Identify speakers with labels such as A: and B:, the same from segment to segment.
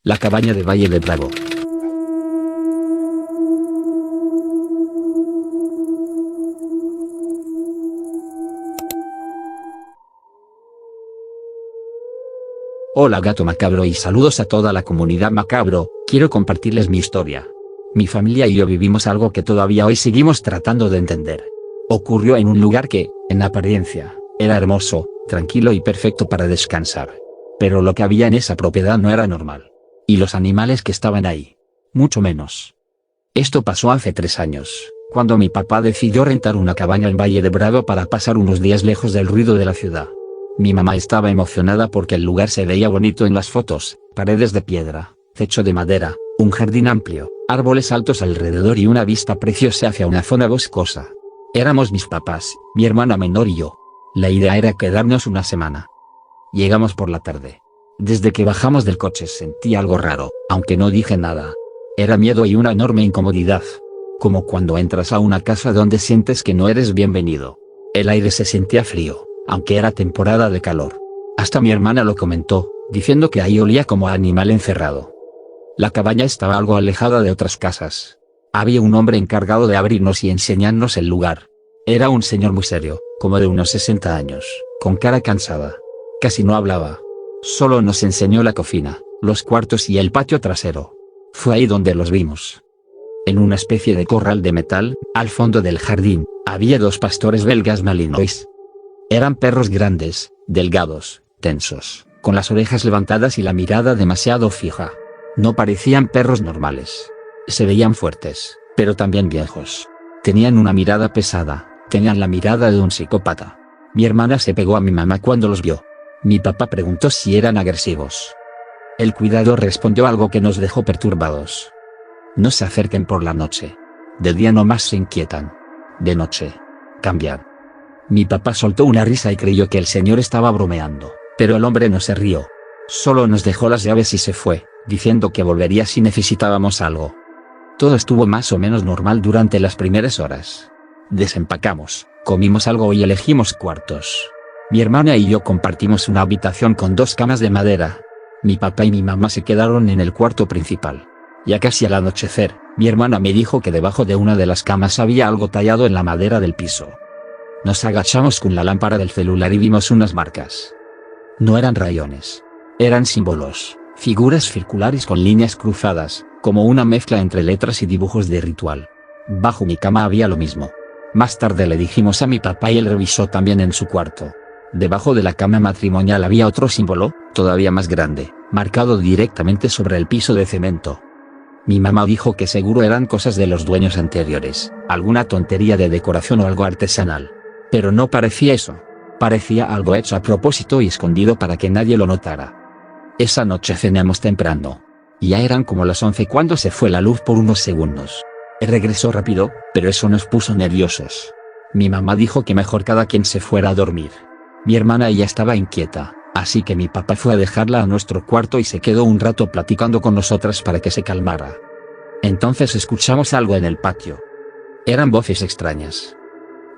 A: La cabaña de Valle de Bravo. Hola gato macabro y saludos a toda la comunidad macabro, quiero compartirles mi historia. Mi familia y yo vivimos algo que todavía hoy seguimos tratando de entender. Ocurrió en un lugar que, en apariencia, era hermoso, tranquilo y perfecto para descansar. Pero lo que había en esa propiedad no era normal. Y los animales que estaban ahí, mucho menos. Esto pasó hace 3 años, cuando mi papá decidió rentar una cabaña en Valle de Bravo para pasar unos días lejos del ruido de la ciudad. Mi mamá estaba emocionada porque el lugar se veía bonito en las fotos, paredes de piedra, techo de madera, un jardín amplio, árboles altos alrededor y una vista preciosa hacia una zona boscosa. Éramos mis papás, mi hermana menor y yo. La idea era quedarnos una semana. Llegamos por la tarde. Desde que bajamos del coche sentí algo raro, aunque no dije nada. Era miedo y una enorme incomodidad. Como cuando entras a una casa donde sientes que no eres bienvenido. El aire se sentía frío, aunque era temporada de calor. Hasta mi hermana lo comentó, diciendo que ahí olía como a animal encerrado. La cabaña estaba algo alejada de otras casas. Había un hombre encargado de abrirnos y enseñarnos el lugar. Era un señor muy serio, como de unos 60 años, con cara cansada. Casi no hablaba. Solo nos enseñó la cocina, los cuartos y el patio trasero. Fue ahí donde los vimos. En una especie de corral de metal, al fondo del jardín, había 2 pastores belgas malinois. Eran perros grandes, delgados, tensos, con las orejas levantadas y la mirada demasiado fija. No parecían perros normales. Se veían fuertes, pero también viejos. Tenían una mirada pesada, tenían la mirada de un psicópata. Mi hermana se pegó a mi mamá cuando los vio. Mi papá preguntó si eran agresivos. El cuidador respondió algo que nos dejó perturbados. No se acerquen por la noche. De día nomás se inquietan. De noche, cambian. Mi papá soltó una risa y creyó que el señor estaba bromeando, pero el hombre no se rió. Solo nos dejó las llaves y se fue, diciendo que volvería si necesitábamos algo. Todo estuvo más o menos normal durante las primeras horas. Desempacamos, comimos algo y elegimos cuartos. Mi hermana y yo compartimos una habitación con 2 camas de madera. Mi papá y mi mamá se quedaron en el cuarto principal. Ya casi al anochecer, mi hermana me dijo que debajo de una de las camas había algo tallado en la madera del piso. Nos agachamos con la lámpara del celular y vimos unas marcas. No eran rayones. Eran símbolos, figuras circulares con líneas cruzadas, como una mezcla entre letras y dibujos de ritual. Bajo mi cama había lo mismo. Más tarde le dijimos a mi papá y él revisó también en su cuarto. Debajo de la cama matrimonial había otro símbolo, todavía más grande, marcado directamente sobre el piso de cemento. Mi mamá dijo que seguro eran cosas de los dueños anteriores, alguna tontería de decoración o algo artesanal. Pero no parecía eso. Parecía algo hecho a propósito y escondido para que nadie lo notara. Esa noche cenamos temprano. Ya eran como las 11 cuando se fue la luz por unos segundos. Regresó rápido, pero eso nos puso nerviosos. Mi mamá dijo que mejor cada quien se fuera a dormir. Mi hermana ya estaba inquieta, así que mi papá fue a dejarla a nuestro cuarto y se quedó un rato platicando con nosotras para que se calmara. Entonces escuchamos algo en el patio. Eran voces extrañas.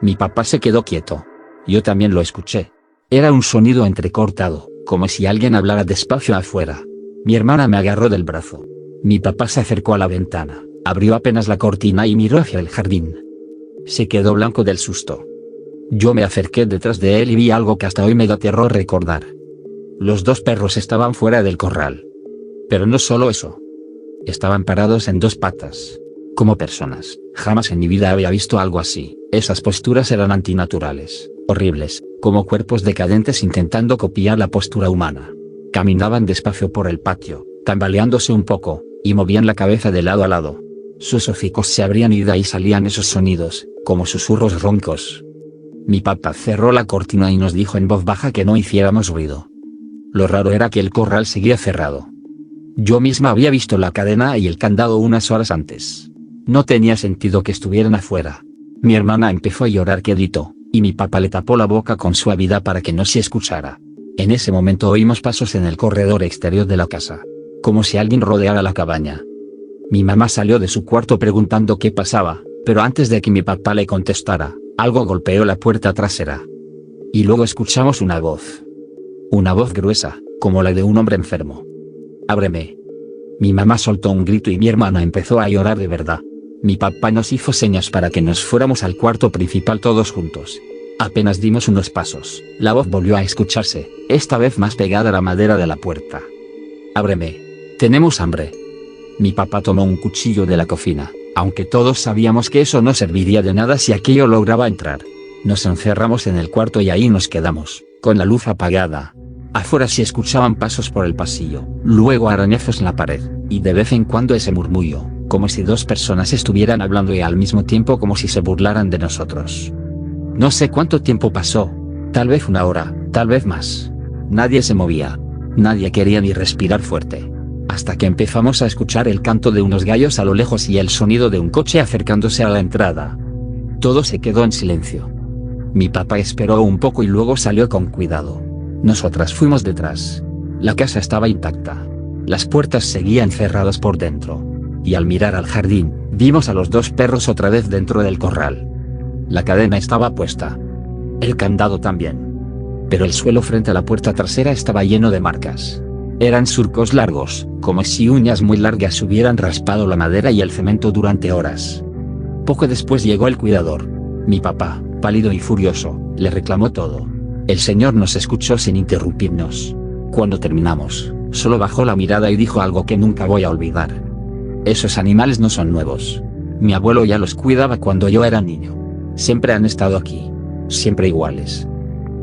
A: Mi papá se quedó quieto. Yo también lo escuché. Era un sonido entrecortado, como si alguien hablara despacio afuera. Mi hermana me agarró del brazo. Mi papá se acercó a la ventana, abrió apenas la cortina y miró hacia el jardín. Se quedó blanco del susto. Yo me acerqué detrás de él y vi algo que hasta hoy me da terror recordar. Los 2 perros estaban fuera del corral. Pero no solo eso. Estaban parados en 2 patas. Como personas. Jamás en mi vida había visto algo así. Esas posturas eran antinaturales, horribles, como cuerpos decadentes intentando copiar la postura humana. Caminaban despacio por el patio, tambaleándose un poco, y movían la cabeza de lado a lado. Sus hocicos se abrían y de ahí salían esos sonidos, como susurros roncos. Mi papá cerró la cortina y nos dijo en voz baja que no hiciéramos ruido. Lo raro era que el corral seguía cerrado. Yo misma había visto la cadena y el candado unas horas antes. No tenía sentido que estuvieran afuera. Mi hermana empezó a llorar quedito, y mi papá le tapó la boca con suavidad para que no se escuchara. En ese momento oímos pasos en el corredor exterior de la casa. Como si alguien rodeara la cabaña. Mi mamá salió de su cuarto preguntando qué pasaba, pero antes de que mi papá le contestara, algo golpeó la puerta trasera. Y luego escuchamos una voz. Una voz gruesa, como la de un hombre enfermo. «Ábreme». Mi mamá soltó un grito y mi hermana empezó a llorar de verdad. Mi papá nos hizo señas para que nos fuéramos al cuarto principal todos juntos. Apenas dimos unos pasos, la voz volvió a escucharse, esta vez más pegada a la madera de la puerta. «Ábreme. Tenemos hambre». Mi papá tomó un cuchillo de la cocina, aunque todos sabíamos que eso no serviría de nada si aquello lograba entrar. Nos encerramos en el cuarto y ahí nos quedamos, con la luz apagada. Afuera se escuchaban pasos por el pasillo, luego arañazos en la pared, y de vez en cuando ese murmullo, como si dos personas estuvieran hablando y al mismo tiempo como si se burlaran de nosotros. No sé cuánto tiempo pasó, tal vez una hora, tal vez más. Nadie se movía. Nadie quería ni respirar fuerte. Hasta que empezamos a escuchar el canto de unos gallos a lo lejos y el sonido de un coche acercándose a la entrada. Todo se quedó en silencio. Mi papá esperó un poco y luego salió con cuidado. Nosotras fuimos detrás. La casa estaba intacta. Las puertas seguían cerradas por dentro. Y al mirar al jardín, vimos a los dos perros otra vez dentro del corral. La cadena estaba puesta. El candado también. Pero el suelo frente a la puerta trasera estaba lleno de marcas. Eran surcos largos, como si uñas muy largas hubieran raspado la madera y el cemento durante horas. Poco después llegó el cuidador. Mi papá, pálido y furioso, le reclamó todo. El señor nos escuchó sin interrumpirnos. Cuando terminamos, solo bajó la mirada y dijo algo que nunca voy a olvidar. «Esos animales no son nuevos. Mi abuelo ya los cuidaba cuando yo era niño. Siempre han estado aquí. Siempre iguales».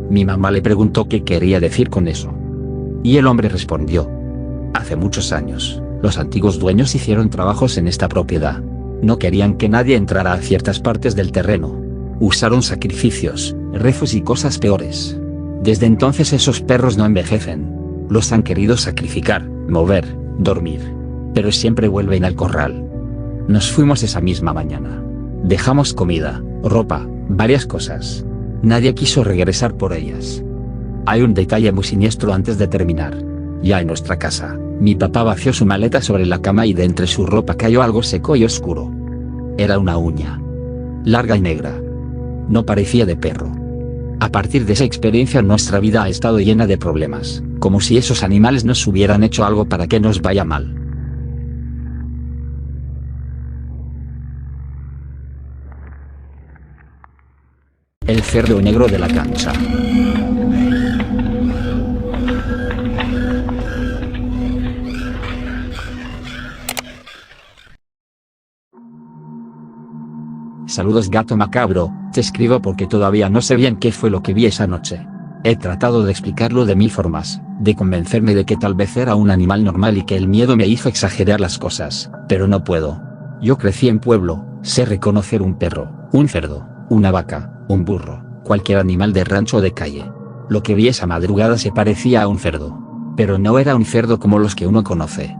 A: Mi mamá le preguntó qué quería decir con eso. Y el hombre respondió: «Hace muchos años, los antiguos dueños hicieron trabajos en esta propiedad. No querían que nadie entrara a ciertas partes del terreno. Usaron sacrificios, rezos y cosas peores. Desde entonces esos perros no envejecen. Los han querido sacrificar, mover, dormir. Pero siempre vuelven al corral». Nos fuimos esa misma mañana. Dejamos comida, ropa, varias cosas. Nadie quiso regresar por ellas. Hay un detalle muy siniestro antes de terminar. Ya en nuestra casa, mi papá vació su maleta sobre la cama y de entre su ropa cayó algo seco y oscuro. Era una uña. Larga y negra. No parecía de perro. A partir de esa experiencia nuestra vida ha estado llena de problemas, como si esos animales nos hubieran hecho algo para que nos vaya mal. El cerdo negro de la cancha. Saludos gato macabro, te escribo porque todavía no sé bien qué fue lo que vi esa noche. He tratado de explicarlo de mil formas, de convencerme de que tal vez era un animal normal y que el miedo me hizo exagerar las cosas, pero no puedo. Yo crecí en pueblo, sé reconocer un perro, un cerdo, una vaca, un burro, cualquier animal de rancho o de calle. Lo que vi esa madrugada se parecía a un cerdo. Pero no era un cerdo como los que uno conoce.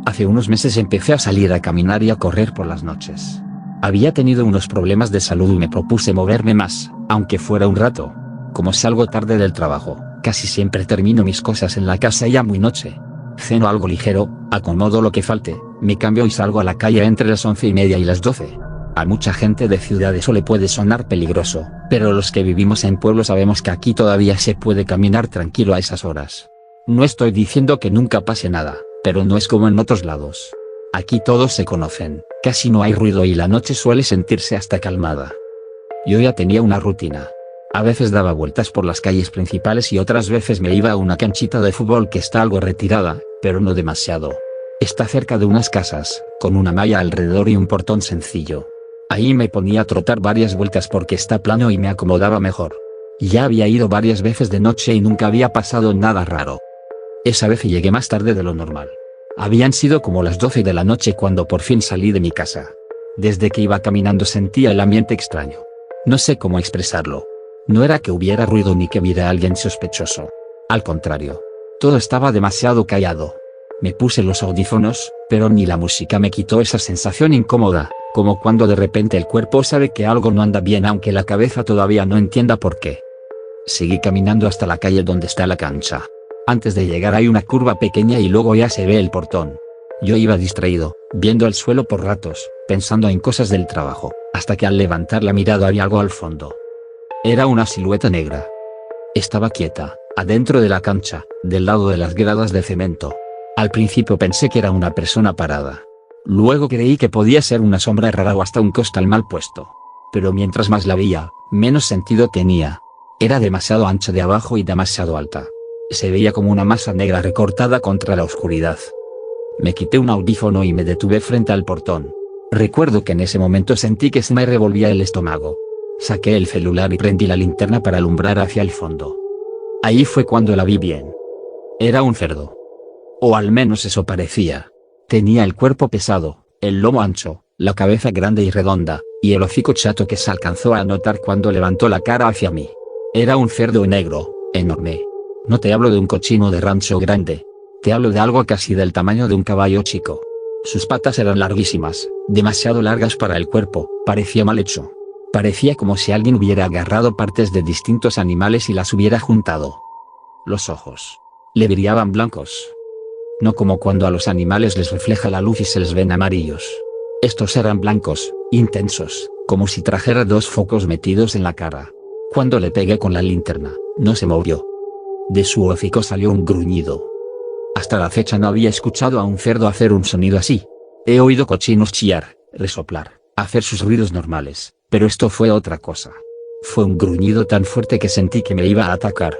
A: Hace unos meses empecé a salir a caminar y a correr por las noches. Había tenido unos problemas de salud y me propuse moverme más, aunque fuera un rato. Como salgo tarde del trabajo, casi siempre termino mis cosas en la casa ya muy noche. Ceno algo ligero, acomodo lo que falte, me cambio y salgo a la calle entre las 11:30 y las 12. A mucha gente de ciudad eso le puede sonar peligroso, pero los que vivimos en pueblo sabemos que aquí todavía se puede caminar tranquilo a esas horas. No estoy diciendo que nunca pase nada, pero no es como en otros lados. Aquí todos se conocen, casi no hay ruido y la noche suele sentirse hasta calmada. Yo ya tenía una rutina. A veces daba vueltas por las calles principales y otras veces me iba a una canchita de fútbol que está algo retirada, pero no demasiado. Está cerca de unas casas, con una malla alrededor y un portón sencillo. Ahí me ponía a trotar varias vueltas porque está plano y me acomodaba mejor. Ya había ido varias veces de noche y nunca había pasado nada raro. Esa vez llegué más tarde de lo normal. Habían sido como las 12 de la noche cuando por fin salí de mi casa. Desde que iba caminando sentía el ambiente extraño. No sé cómo expresarlo. No era que hubiera ruido ni que viera a alguien sospechoso. Al contrario. Todo estaba demasiado callado. Me puse los audífonos, pero ni la música me quitó esa sensación incómoda, como cuando de repente el cuerpo sabe que algo no anda bien aunque la cabeza todavía no entienda por qué. Seguí caminando hasta la calle donde está la cancha. Antes de llegar hay una curva pequeña y luego ya se ve el portón. Yo iba distraído, viendo el suelo por ratos, pensando en cosas del trabajo, hasta que al levantar la mirada había algo al fondo. Era una silueta negra. Estaba quieta, adentro de la cancha, del lado de las gradas de cemento. Al principio pensé que era una persona parada. Luego creí que podía ser una sombra rara o hasta un costal mal puesto. Pero mientras más la veía, menos sentido tenía. Era demasiado ancha de abajo y demasiado alta. Se veía como una masa negra recortada contra la oscuridad. Me quité un audífono y me detuve frente al portón. Recuerdo que en ese momento sentí que se me revolvía el estómago. Saqué el celular y prendí la linterna para alumbrar hacia el fondo. Ahí fue cuando la vi bien. Era un cerdo. O al menos eso parecía. Tenía el cuerpo pesado, el lomo ancho, la cabeza grande y redonda, y el hocico chato que se alcanzó a notar cuando levantó la cara hacia mí. Era un cerdo negro, enorme. No te hablo de un cochino de rancho grande. Te hablo de algo casi del tamaño de un caballo chico. Sus patas eran larguísimas, demasiado largas para el cuerpo, parecía mal hecho. Parecía como si alguien hubiera agarrado partes de distintos animales y las hubiera juntado. Los ojos le brillaban blancos. No como cuando a los animales les refleja la luz y se les ven amarillos. Estos eran blancos, intensos, como si trajera dos focos metidos en la cara. Cuando le pegué con la linterna, no se movió. De su hocico salió un gruñido. Hasta la fecha no había escuchado a un cerdo hacer un sonido así. He oído cochinos chillar, resoplar, hacer sus ruidos normales, pero esto fue otra cosa. Fue un gruñido tan fuerte que sentí que me iba a atacar.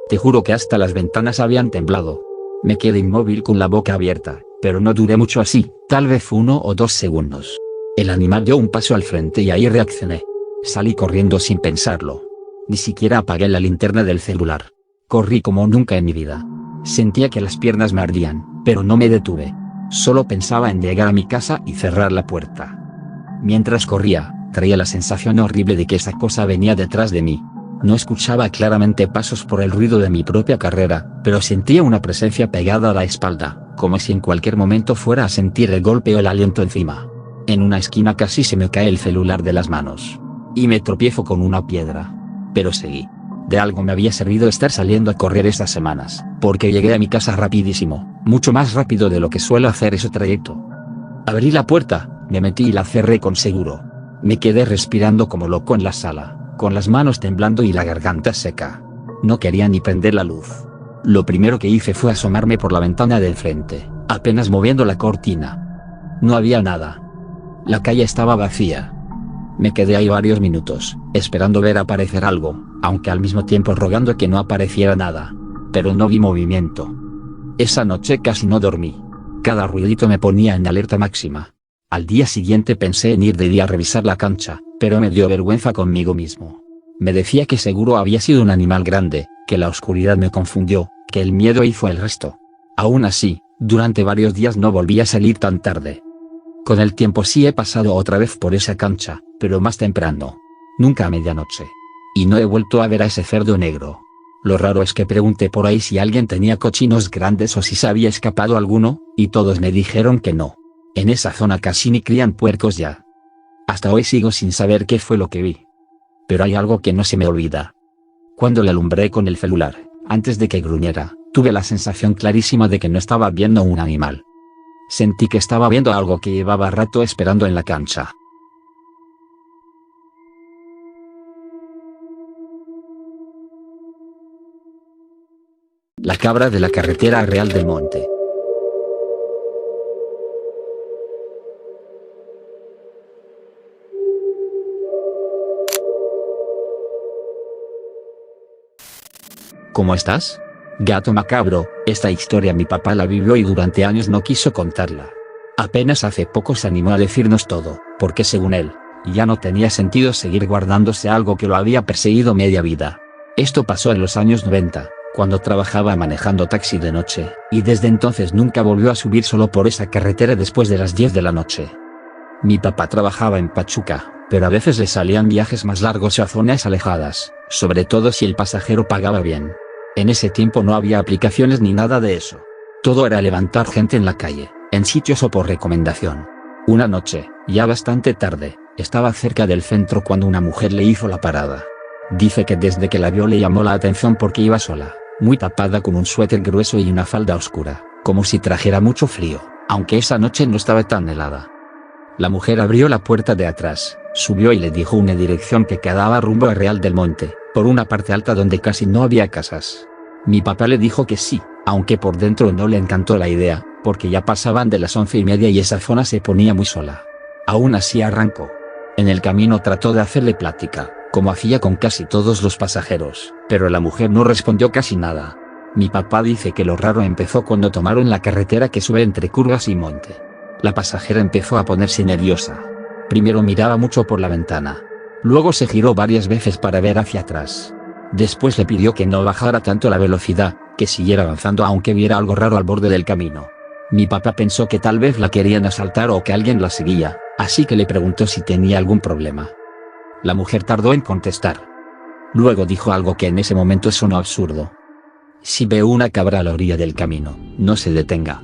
A: Te juro que hasta las ventanas habían temblado. Me quedé inmóvil con la boca abierta, pero no duré mucho así, tal vez 1 o 2 segundos. El animal dio un paso al frente y ahí reaccioné. Salí corriendo sin pensarlo. Ni siquiera apagué la linterna del celular. Corrí como nunca en mi vida. Sentía que las piernas me ardían, pero no me detuve. Solo pensaba en llegar a mi casa y cerrar la puerta. Mientras corría, traía la sensación horrible de que esa cosa venía detrás de mí. No escuchaba claramente pasos por el ruido de mi propia carrera, pero sentía una presencia pegada a la espalda, como si en cualquier momento fuera a sentir el golpe o el aliento encima. En una esquina casi se me cae el celular de las manos. Y me tropiezo con una piedra. Pero seguí. De algo me había servido estar saliendo a correr estas semanas, porque llegué a mi casa rapidísimo, mucho más rápido de lo que suelo hacer ese trayecto. Abrí la puerta, me metí y la cerré con seguro. Me quedé respirando como loco en la sala, con las manos temblando y la garganta seca. No quería ni prender la luz. Lo primero que hice fue asomarme por la ventana del frente, apenas moviendo la cortina. No había nada. La calle estaba vacía. Me quedé ahí varios minutos, esperando ver aparecer algo, aunque al mismo tiempo rogando que no apareciera nada. Pero no vi movimiento. Esa noche casi no dormí. Cada ruidito me ponía en alerta máxima. Al día siguiente pensé en ir de día a revisar la cancha, pero me dio vergüenza conmigo mismo. Me decía que seguro había sido un animal grande, que la oscuridad me confundió, que el miedo hizo el resto. Aún así, durante varios días no volví a salir tan tarde. Con el tiempo sí he pasado otra vez por esa cancha, pero más temprano. Nunca a medianoche. Y no he vuelto a ver a ese cerdo negro. Lo raro es que pregunté por ahí si alguien tenía cochinos grandes o si se había escapado alguno, y todos me dijeron que no. En esa zona casi ni crían puercos ya. Hasta hoy sigo sin saber qué fue lo que vi. Pero hay algo que no se me olvida. Cuando le alumbré con el celular, antes de que gruñera, tuve la sensación clarísima de que no estaba viendo un animal. Sentí que estaba viendo algo que llevaba rato esperando en la cancha. La cabra de la carretera Real del Monte. ¿Cómo estás? Gato macabro, esta historia mi papá la vivió y durante años no quiso contarla. Apenas hace poco se animó a decirnos todo, porque según él, ya no tenía sentido seguir guardándose algo que lo había perseguido media vida. Esto pasó en los años 90, cuando trabajaba manejando taxi de noche, y desde entonces nunca volvió a subir solo por esa carretera después de las 10 de la noche. Mi papá trabajaba en Pachuca, pero a veces le salían viajes más largos o a zonas alejadas, sobre todo si el pasajero pagaba bien. En ese tiempo no había aplicaciones ni nada de eso. Todo era levantar gente en la calle, en sitios o por recomendación. Una noche, ya bastante tarde, estaba cerca del centro cuando una mujer le hizo la parada. Dice que desde que la vio le llamó la atención porque iba sola, muy tapada con un suéter grueso y una falda oscura, como si trajera mucho frío, aunque esa noche no estaba tan helada. La mujer abrió la puerta de atrás, subió y le dijo una dirección que quedaba rumbo a Real del Monte, por una parte alta donde casi no había casas. Mi papá le dijo que sí, aunque por dentro no le encantó la idea, porque ya pasaban de las 11:30 y esa zona se ponía muy sola. Aún así arrancó. En el camino trató de hacerle plática, como hacía con casi todos los pasajeros, pero la mujer no respondió casi nada. Mi papá dice que lo raro empezó cuando tomaron la carretera que sube entre curvas y monte. La pasajera empezó a ponerse nerviosa. Primero miraba mucho por la ventana. Luego se giró varias veces para ver hacia atrás. Después le pidió que no bajara tanto la velocidad, que siguiera avanzando aunque viera algo raro al borde del camino. Mi papá pensó que tal vez la querían asaltar o que alguien la seguía, así que le preguntó si tenía algún problema. La mujer tardó en contestar. Luego dijo algo que en ese momento sonó absurdo. Si ve una cabra a la orilla del camino, no se detenga.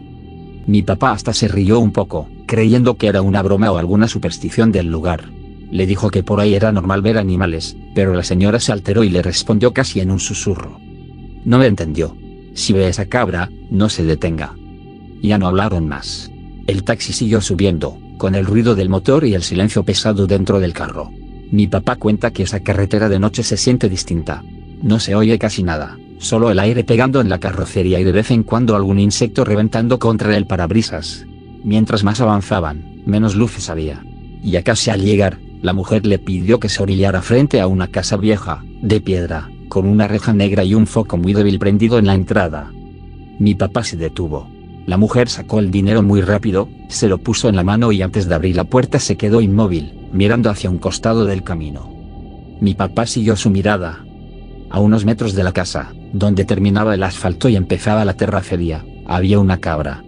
A: Mi papá hasta se rió un poco, creyendo que era una broma o alguna superstición del lugar. Le dijo que por ahí era normal ver animales, pero la señora se alteró y le respondió casi en un susurro. No me entendió. Si ve esa cabra, no se detenga. Ya no hablaron más. El taxi siguió subiendo, con el ruido del motor y el silencio pesado dentro del carro. Mi papá cuenta que esa carretera de noche se siente distinta. No se oye casi nada, solo el aire pegando en la carrocería y de vez en cuando algún insecto reventando contra el parabrisas. Mientras más avanzaban, menos luces había. Ya casi al llegar, la mujer le pidió que se orillara frente a una casa vieja, de piedra, con una reja negra y un foco muy débil prendido en la entrada. Mi papá se detuvo. La mujer sacó el dinero muy rápido, se lo puso en la mano y antes de abrir la puerta se quedó inmóvil, mirando hacia un costado del camino. Mi papá siguió su mirada. A unos metros de la casa, donde terminaba el asfalto y empezaba la terracería, había una cabra.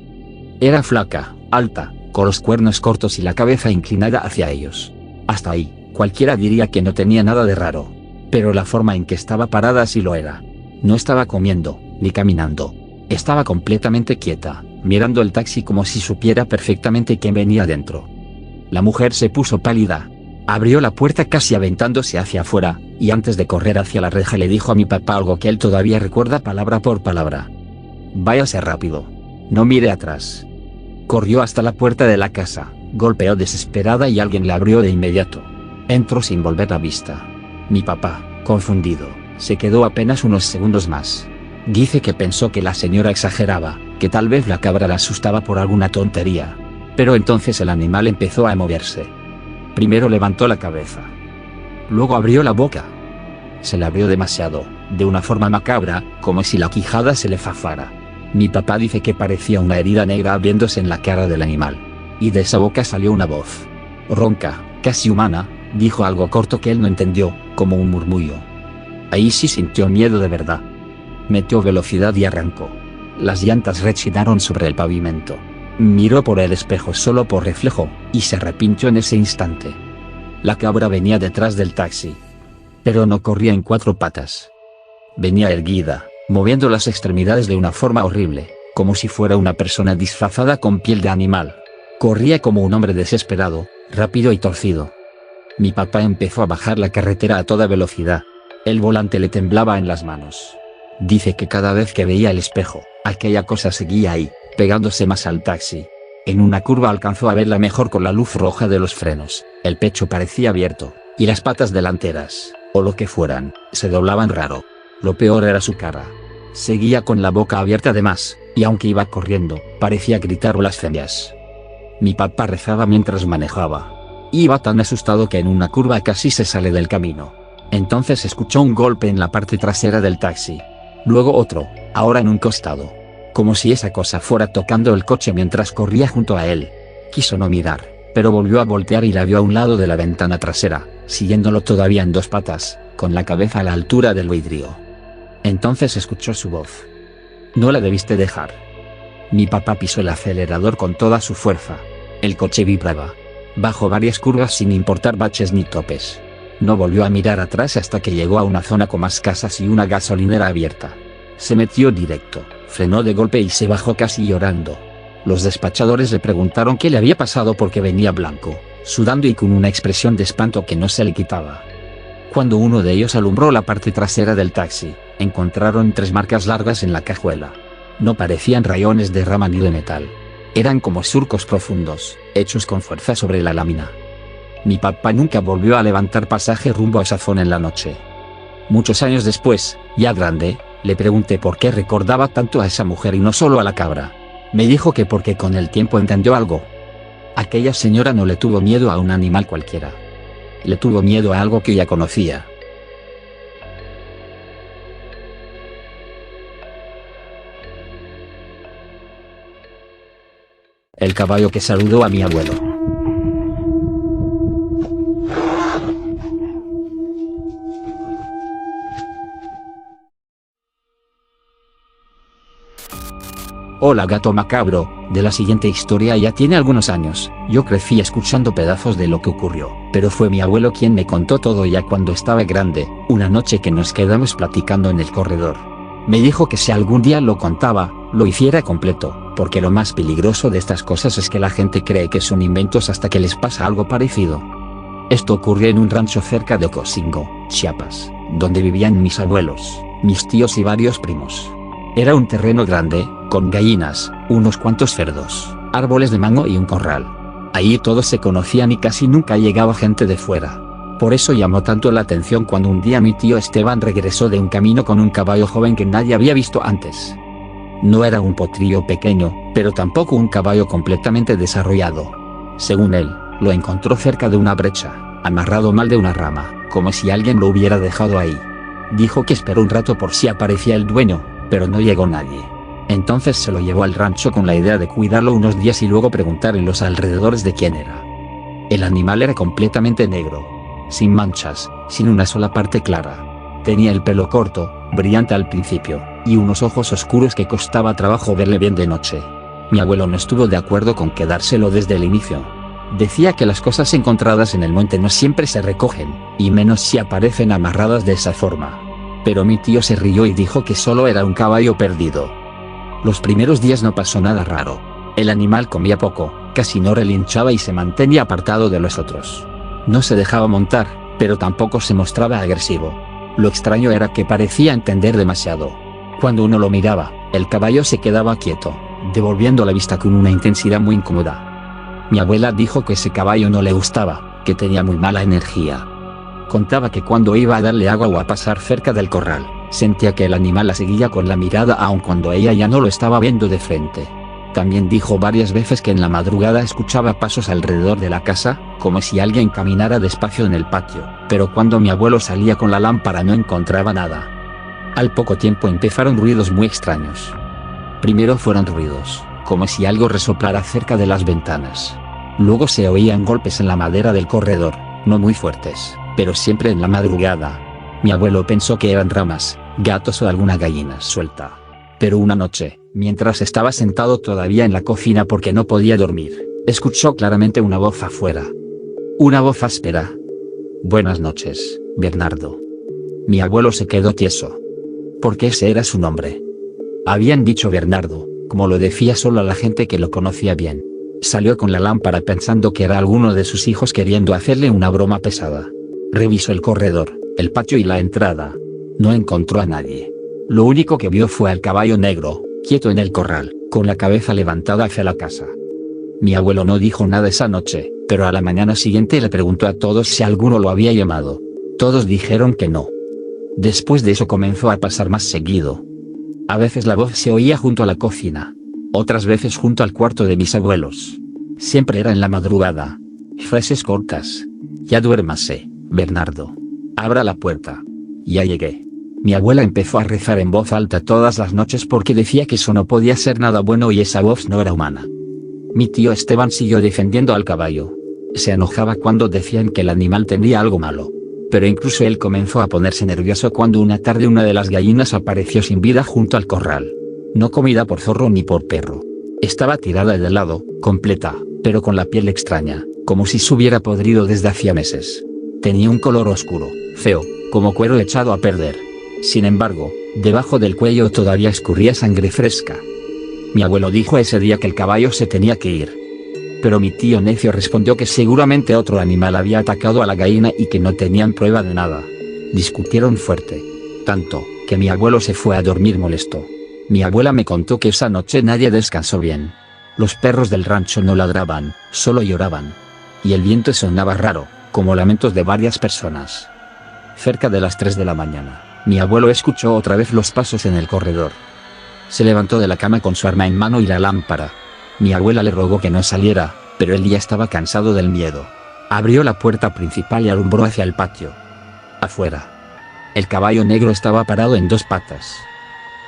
A: Era flaca, alta, con los cuernos cortos y la cabeza inclinada hacia ellos. Hasta ahí, cualquiera diría que no tenía nada de raro. Pero la forma en que estaba parada sí lo era. No estaba comiendo, ni caminando. Estaba completamente quieta, mirando el taxi como si supiera perfectamente quién venía dentro. La mujer se puso pálida. Abrió la puerta casi aventándose hacia afuera, y antes de correr hacia la reja le dijo a mi papá algo que él todavía recuerda palabra por palabra. Váyase rápido. No mire atrás. Corrió hasta la puerta de la casa, golpeó desesperada y alguien la abrió de inmediato. Entró sin volver la vista. Mi papá, confundido, se quedó apenas unos segundos más. Dice que pensó que la señora exageraba, que tal vez la cabra la asustaba por alguna tontería. Pero entonces el animal empezó a moverse. Primero levantó la cabeza. Luego abrió la boca. Se la abrió demasiado, de una forma macabra, como si la quijada se le zafara. Mi papá dice que parecía una herida negra abriéndose en la cara del animal. Y de esa boca salió una voz. Ronca, casi humana, dijo algo corto que él no entendió, como un murmullo. Ahí sí sintió miedo de verdad. Metió velocidad y arrancó. Las llantas rechinaron sobre el pavimento. Miró por el espejo solo por reflejo, y se arrepintió en ese instante. La cabra venía detrás del taxi. Pero no corría en cuatro patas. Venía erguida, moviendo las extremidades de una forma horrible, como si fuera una persona disfrazada con piel de animal. Corría como un hombre desesperado, rápido y torcido. Mi papá empezó a bajar la carretera a toda velocidad. El volante le temblaba en las manos. Dice que cada vez que veía el espejo, aquella cosa seguía ahí, pegándose más al taxi. En una curva alcanzó a verla mejor con la luz roja de los frenos. El pecho parecía abierto, y las patas delanteras, o lo que fueran, se doblaban raro. Lo peor era su cara. Seguía con la boca abierta además, y aunque iba corriendo, parecía gritar blasfemias. Mi papá rezaba mientras manejaba. Iba tan asustado que en una curva casi se sale del camino. Entonces escuchó un golpe en la parte trasera del taxi. Luego otro, ahora en un costado. Como si esa cosa fuera tocando el coche mientras corría junto a él. Quiso no mirar, pero volvió a voltear y la vio a un lado de la ventana trasera, siguiéndolo todavía en dos patas, con la cabeza a la altura del vidrio. Entonces escuchó su voz. No la debiste dejar. Mi papá pisó el acelerador con toda su fuerza. El coche vibraba. Bajó varias curvas sin importar baches ni topes. No volvió a mirar atrás hasta que llegó a una zona con más casas y una gasolinera abierta. Se metió directo, frenó de golpe y se bajó casi llorando. Los despachadores le preguntaron qué le había pasado porque venía blanco, sudando y con una expresión de espanto que no se le quitaba. Cuando uno de ellos alumbró la parte trasera del taxi, encontraron 3 marcas largas en la cajuela. No parecían rayones de rama ni de metal. Eran como surcos profundos, hechos con fuerza sobre la lámina. Mi papá nunca volvió a levantar pasaje rumbo a esa zona en la noche. Muchos años después, ya grande, le pregunté por qué recordaba tanto a esa mujer y no solo a la cabra. Me dijo que porque con el tiempo entendió algo. Aquella señora no le tuvo miedo a un animal cualquiera. Le tuvo miedo a algo que ya conocía. El caballo que saludó a mi abuelo. Hola gato macabro, de la siguiente historia ya tiene algunos años. Yo crecí escuchando pedazos de lo que ocurrió, pero fue mi abuelo quien me contó todo ya cuando estaba grande, una noche que nos quedamos platicando en el corredor. Me dijo que si algún día lo contaba, lo hiciera completo, porque lo más peligroso de estas cosas es que la gente cree que son inventos hasta que les pasa algo parecido. Esto ocurrió en un rancho cerca de Ocosingo, Chiapas, donde vivían mis abuelos, mis tíos y varios primos. Era un terreno grande, con gallinas, unos cuantos cerdos, árboles de mango y un corral. Allí todos se conocían y casi nunca llegaba gente de fuera. Por eso llamó tanto la atención cuando un día mi tío Esteban regresó de un camino con un caballo joven que nadie había visto antes. No era un potrillo pequeño, pero tampoco un caballo completamente desarrollado. Según él, lo encontró cerca de una brecha, amarrado mal de una rama, como si alguien lo hubiera dejado ahí. Dijo que esperó un rato por si aparecía el dueño, pero no llegó nadie. Entonces se lo llevó al rancho con la idea de cuidarlo unos días y luego preguntar en los alrededores de quién era. El animal era completamente negro, sin manchas, sin una sola parte clara. Tenía el pelo corto, brillante al principio, y unos ojos oscuros que costaba trabajo verle bien de noche. Mi abuelo no estuvo de acuerdo con quedárselo desde el inicio. Decía que las cosas encontradas en el monte no siempre se recogen, y menos si aparecen amarradas de esa forma. Pero mi tío se rió y dijo que solo era un caballo perdido. Los primeros días no pasó nada raro. El animal comía poco, casi no relinchaba y se mantenía apartado de los otros. No se dejaba montar, pero tampoco se mostraba agresivo. Lo extraño era que parecía entender demasiado. Cuando uno lo miraba, el caballo se quedaba quieto, devolviendo la vista con una intensidad muy incómoda. Mi abuela dijo que ese caballo no le gustaba, que tenía muy mala energía. Contaba que cuando iba a darle agua o a pasar cerca del corral, sentía que el animal la seguía con la mirada aun cuando ella ya no lo estaba viendo de frente. También dijo varias veces que en la madrugada escuchaba pasos alrededor de la casa, como si alguien caminara despacio en el patio, pero cuando mi abuelo salía con la lámpara no encontraba nada. Al poco tiempo empezaron ruidos muy extraños. Primero fueron ruidos, como si algo resoplara cerca de las ventanas. Luego se oían golpes en la madera del corredor, no muy fuertes, pero siempre en la madrugada. Mi abuelo pensó que eran ramas, gatos o alguna gallina suelta. Pero una noche, mientras estaba sentado todavía en la cocina porque no podía dormir, escuchó claramente una voz afuera. Una voz áspera. «Buenas noches, Bernardo». Mi abuelo se quedó tieso. Porque ese era su nombre. Habían dicho Bernardo, como lo decía solo a la gente que lo conocía bien. Salió con la lámpara pensando que era alguno de sus hijos queriendo hacerle una broma pesada. Revisó el corredor, el patio y la entrada. No encontró a nadie. Lo único que vio fue al caballo negro, quieto en el corral, con la cabeza levantada hacia la casa. Mi abuelo no dijo nada esa noche, pero a la mañana siguiente le preguntó a todos si alguno lo había llamado. Todos dijeron que no. Después de eso comenzó a pasar más seguido. A veces la voz se oía junto a la cocina. Otras veces junto al cuarto de mis abuelos. Siempre era en la madrugada. Frases cortas. «Ya duérmase, Bernardo. Abra la puerta. Ya llegué». Mi abuela empezó a rezar en voz alta todas las noches porque decía que eso no podía ser nada bueno y esa voz no era humana. Mi tío Esteban siguió defendiendo al caballo. Se enojaba cuando decían que el animal tenía algo malo. Pero incluso él comenzó a ponerse nervioso cuando una tarde una de las gallinas apareció sin vida junto al corral. No comida por zorro ni por perro. Estaba tirada de lado, completa, pero con la piel extraña, como si se hubiera podrido desde hacía meses. Tenía un color oscuro, feo, como cuero echado a perder. Sin embargo, debajo del cuello todavía escurría sangre fresca. Mi abuelo dijo ese día que el caballo se tenía que ir. Pero mi tío necio respondió que seguramente otro animal había atacado a la gallina y que no tenían prueba de nada. Discutieron fuerte. Tanto, que mi abuelo se fue a dormir molesto. Mi abuela me contó que esa noche nadie descansó bien. Los perros del rancho no ladraban, solo lloraban. Y el viento sonaba raro, como lamentos de varias personas. Cerca de las 3 de la mañana, mi abuelo escuchó otra vez los pasos en el corredor. Se levantó de la cama con su arma en mano y la lámpara. Mi abuela le rogó que no saliera, pero él ya estaba cansado del miedo. Abrió la puerta principal y alumbró hacia el patio. Afuera, el caballo negro estaba parado en dos patas.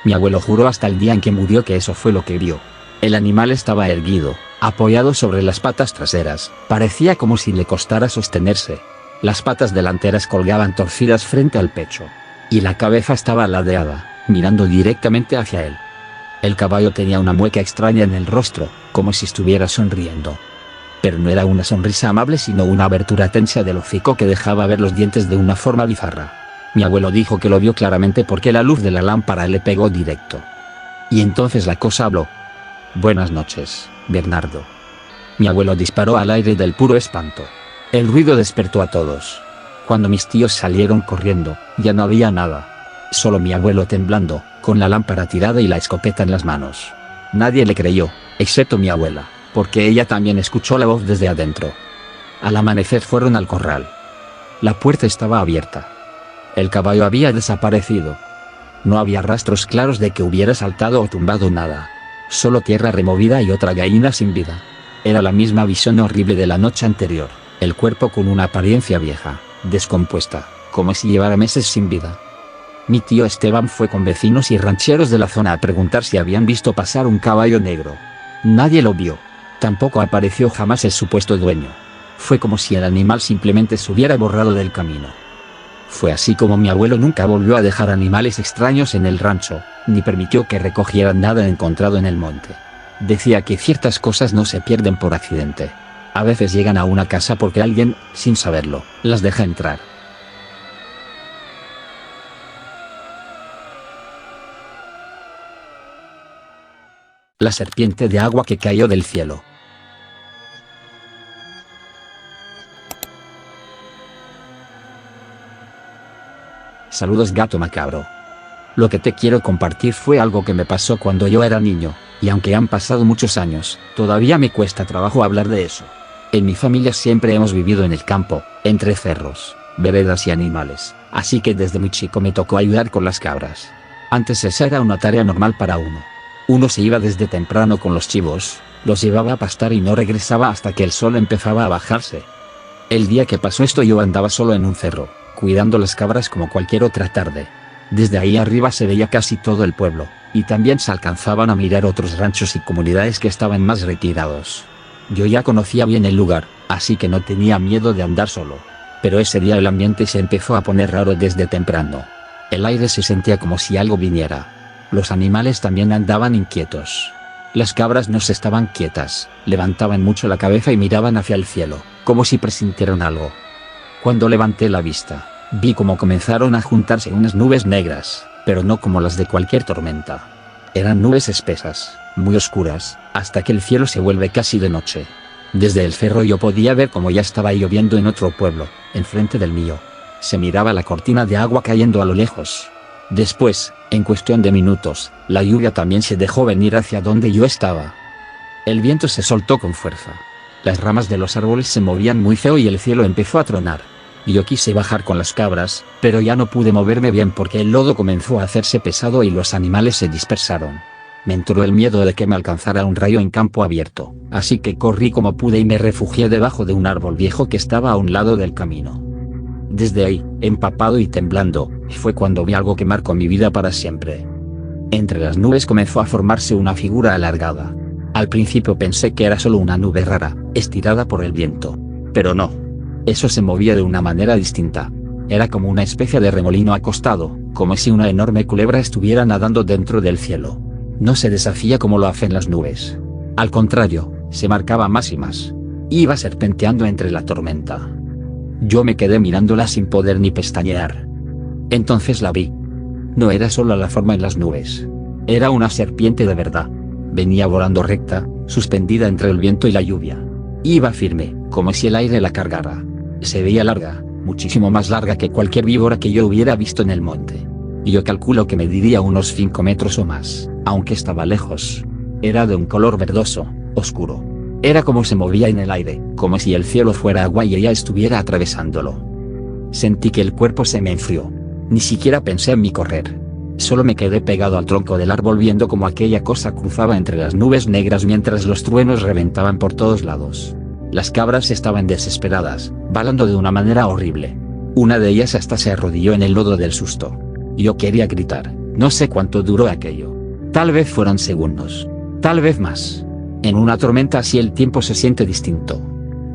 A: Mi abuelo juró hasta el día en que murió que eso fue lo que vio. El animal estaba erguido, apoyado sobre las patas traseras, parecía como si le costara sostenerse. Las patas delanteras colgaban torcidas frente al pecho. Y la cabeza estaba ladeada, mirando directamente hacia él. El caballo tenía una mueca extraña en el rostro, como si estuviera sonriendo. Pero no era una sonrisa amable sino una abertura tensa del hocico que dejaba ver los dientes de una forma bizarra. Mi abuelo dijo que lo vio claramente porque la luz de la lámpara le pegó directo. Y entonces la cosa habló. «Buenas noches, Bernardo». Mi abuelo disparó al aire del puro espanto. El ruido despertó a todos. Cuando mis tíos salieron corriendo, ya no había nada. Solo mi abuelo temblando, con la lámpara tirada y la escopeta en las manos. Nadie le creyó, excepto mi abuela, porque ella también escuchó la voz desde adentro. Al amanecer fueron al corral. La puerta estaba abierta. El caballo había desaparecido. No había rastros claros de que hubiera saltado o tumbado nada. Solo tierra removida y otra gallina sin vida. Era la misma visión horrible de la noche anterior, el cuerpo con una apariencia vieja, descompuesta, como si llevara meses sin vida. Mi tío Esteban fue con vecinos y rancheros de la zona a preguntar si habían visto pasar un caballo negro. Nadie lo vio. Tampoco apareció jamás el supuesto dueño. Fue como si el animal simplemente se hubiera borrado del camino. Fue así como mi abuelo nunca volvió a dejar animales extraños en el rancho, ni permitió que recogieran nada encontrado en el monte. Decía que ciertas cosas no se pierden por accidente. A veces llegan a una casa porque alguien, sin saberlo, las deja entrar. La serpiente de agua que cayó del cielo. Saludos gato macabro. Lo que te quiero compartir fue algo que me pasó cuando yo era niño, y aunque han pasado muchos años, todavía me cuesta trabajo hablar de eso. En mi familia siempre hemos vivido en el campo, entre cerros, veredas y animales, así que desde muy chico me tocó ayudar con las cabras. Antes esa era una tarea normal para uno. Uno se iba desde temprano con los chivos, los llevaba a pastar y no regresaba hasta que el sol empezaba a bajarse. El día que pasó esto yo andaba solo en un cerro, cuidando las cabras como cualquier otra tarde. Desde ahí arriba se veía casi todo el pueblo, y también se alcanzaban a mirar otros ranchos y comunidades que estaban más retirados. Yo ya conocía bien el lugar, así que no tenía miedo de andar solo. Pero ese día el ambiente se empezó a poner raro desde temprano. El aire se sentía como si algo viniera. Los animales también andaban inquietos. Las cabras no se estaban quietas, levantaban mucho la cabeza y miraban hacia el cielo, como si presintieran algo. Cuando levanté la vista, vi cómo comenzaron a juntarse unas nubes negras, pero no como las de cualquier tormenta. Eran nubes espesas, muy oscuras, hasta que el cielo se vuelve casi de noche. Desde el cerro yo podía ver cómo ya estaba lloviendo en otro pueblo, enfrente del mío. Se miraba la cortina de agua cayendo a lo lejos. Después, en cuestión de minutos, la lluvia también se dejó venir hacia donde yo estaba. El viento se soltó con fuerza. Las ramas de los árboles se movían muy feo y el cielo empezó a tronar. Yo quise bajar con las cabras, pero ya no pude moverme bien porque el lodo comenzó a hacerse pesado y los animales se dispersaron. Me entró el miedo de que me alcanzara un rayo en campo abierto, así que corrí como pude y me refugié debajo de un árbol viejo que estaba a un lado del camino. Desde ahí, empapado y temblando, fue cuando vi algo que marcó mi vida para siempre. Entre las nubes comenzó a formarse una figura alargada. Al principio pensé que era solo una nube rara, estirada por el viento. Pero no. Eso se movía de una manera distinta. Era como una especie de remolino acostado, como si una enorme culebra estuviera nadando dentro del cielo. No se deshacía como lo hacen las nubes. Al contrario, se marcaba más y más. Iba serpenteando entre la tormenta. Yo me quedé mirándola sin poder ni pestañear. Entonces la vi. No era solo la forma en las nubes. Era una serpiente de verdad. Venía volando recta, suspendida entre el viento y la lluvia. Iba firme, como si el aire la cargara. Se veía larga, muchísimo más larga que cualquier víbora que yo hubiera visto en el monte. Yo calculo que mediría unos 5 metros o más, aunque estaba lejos. Era de un color verdoso, oscuro. Era como se movía en el aire, como si el cielo fuera agua y ella estuviera atravesándolo. Sentí que el cuerpo se me enfrió. Ni siquiera pensé en mi correr. Solo me quedé pegado al tronco del árbol viendo cómo aquella cosa cruzaba entre las nubes negras mientras los truenos reventaban por todos lados. Las cabras estaban desesperadas, balando de una manera horrible. Una de ellas hasta se arrodilló en el lodo del susto. Yo quería gritar, no sé cuánto duró aquello. Tal vez fueron segundos. Tal vez más. En una tormenta así el tiempo se siente distinto.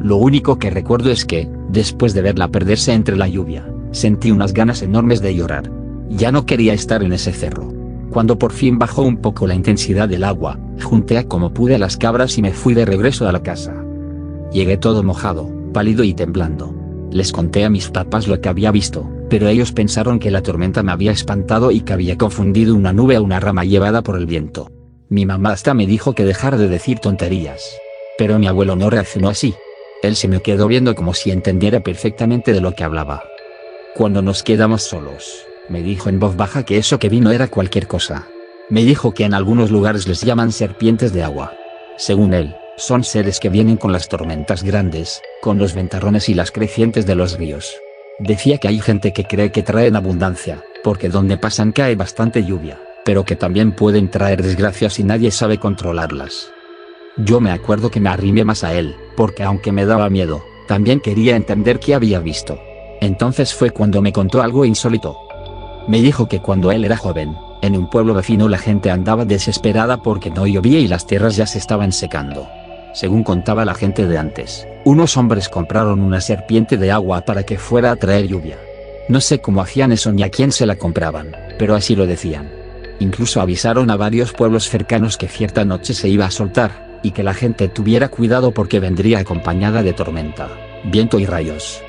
A: Lo único que recuerdo es que, después de verla perderse entre la lluvia, sentí unas ganas enormes de llorar. Ya no quería estar en ese cerro. Cuando por fin bajó un poco la intensidad del agua, junté a como pude a las cabras y me fui de regreso a la casa. Llegué todo mojado, pálido y temblando. Les conté a mis papás lo que había visto, pero ellos pensaron que la tormenta me había espantado y que había confundido una nube a una rama llevada por el viento. Mi mamá hasta me dijo que dejara de decir tonterías. Pero mi abuelo no reaccionó así. Él se me quedó viendo como si entendiera perfectamente de lo que hablaba. Cuando nos quedamos solos, me dijo en voz baja que eso que vi no era cualquier cosa. Me dijo que en algunos lugares les llaman serpientes de agua. Según él, son seres que vienen con las tormentas grandes, con los ventarrones y las crecientes de los ríos. Decía que hay gente que cree que traen abundancia, porque donde pasan cae bastante lluvia, pero que también pueden traer desgracias y nadie sabe controlarlas. Yo me acuerdo que me arrimé más a él, porque aunque me daba miedo, también quería entender qué había visto. Entonces fue cuando me contó algo insólito. Me dijo que cuando él era joven, en un pueblo vecino la gente andaba desesperada porque no llovía y las tierras ya se estaban secando. Según contaba la gente de antes, unos hombres compraron una serpiente de agua para que fuera a traer lluvia. No sé cómo hacían eso ni a quién se la compraban, pero así lo decían. Incluso avisaron a varios pueblos cercanos que cierta noche se iba a soltar, y que la gente tuviera cuidado porque vendría acompañada de tormenta, viento y rayos.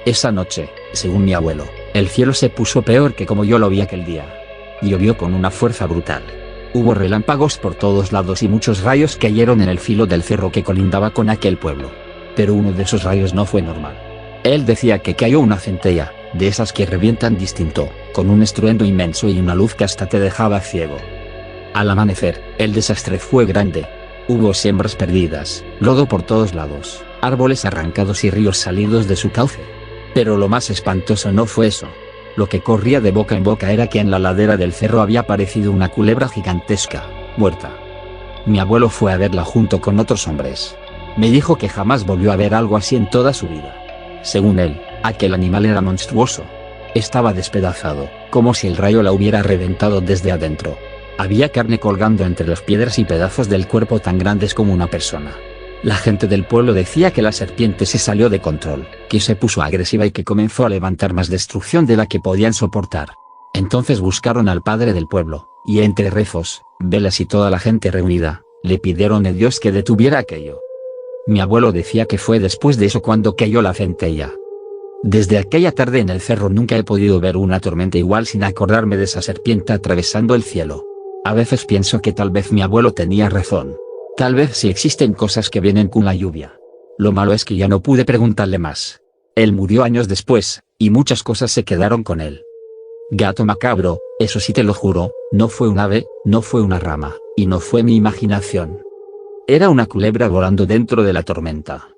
A: Esa noche, según mi abuelo, el cielo se puso peor que como yo lo vi aquel día. Llovió con una fuerza brutal. Hubo relámpagos por todos lados y muchos rayos cayeron en el filo del cerro que colindaba con aquel pueblo. Pero uno de esos rayos no fue normal. Él decía que cayó una centella, de esas que revientan distinto, con un estruendo inmenso y una luz que hasta te dejaba ciego. Al amanecer, el desastre fue grande. Hubo siembras perdidas, lodo por todos lados, árboles arrancados y ríos salidos de su cauce. Pero lo más espantoso no fue eso. Lo que corría de boca en boca era que en la ladera del cerro había aparecido una culebra gigantesca, muerta. Mi abuelo fue a verla junto con otros hombres. Me dijo que jamás volvió a ver algo así en toda su vida. Según él, aquel animal era monstruoso. Estaba despedazado, como si el rayo la hubiera reventado desde adentro. Había carne colgando entre las piedras y pedazos del cuerpo tan grandes como una persona. La gente del pueblo decía que la serpiente se salió de control, que se puso agresiva y que comenzó a levantar más destrucción de la que podían soportar. Entonces buscaron al padre del pueblo, y entre rezos, velas y toda la gente reunida, le pidieron a Dios que detuviera aquello. Mi abuelo decía que fue después de eso cuando cayó la centella. Desde aquella tarde en el cerro nunca he podido ver una tormenta igual sin acordarme de esa serpiente atravesando el cielo. A veces pienso que tal vez mi abuelo tenía razón. Tal vez sí existen cosas que vienen con la lluvia. Lo malo es que ya no pude preguntarle más. Él murió años después, y muchas cosas se quedaron con él. Gato macabro, eso sí te lo juro, no fue un ave, no fue una rama, y no fue mi imaginación. Era una culebra volando dentro de la tormenta.